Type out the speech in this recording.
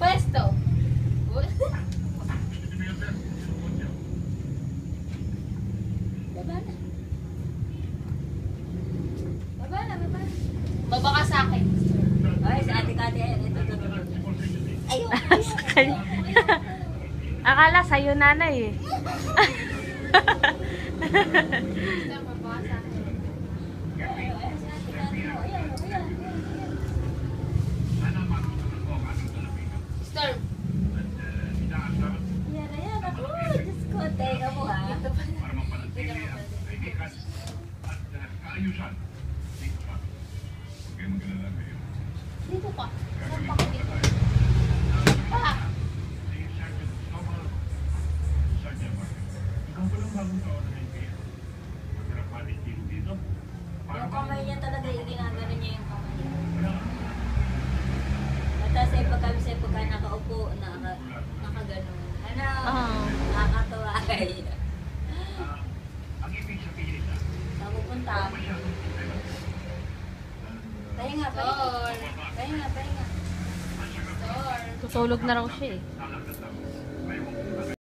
Pwesto. Baba na. Baba na, baba na. Baba ka sa akin. Ay, si Ate Kati, ito. Ayun. Akala sa'yo nanay eh. Baba ka sa akin. Storm. Ayan. Ako, Diyos ko. Teka mo ha. Ito pa na. Ito pa na. Dito pa. Saan pa ka dito? Pa! Yung kamay niya talaga, ginagano niya yung kamay niya. At sa pagka nakaupo, nakagano. Ano? Nakakatawa ay. Napupunta. Pahinga. Storm. Pahinga. Storm. Tutulog na raw siya eh.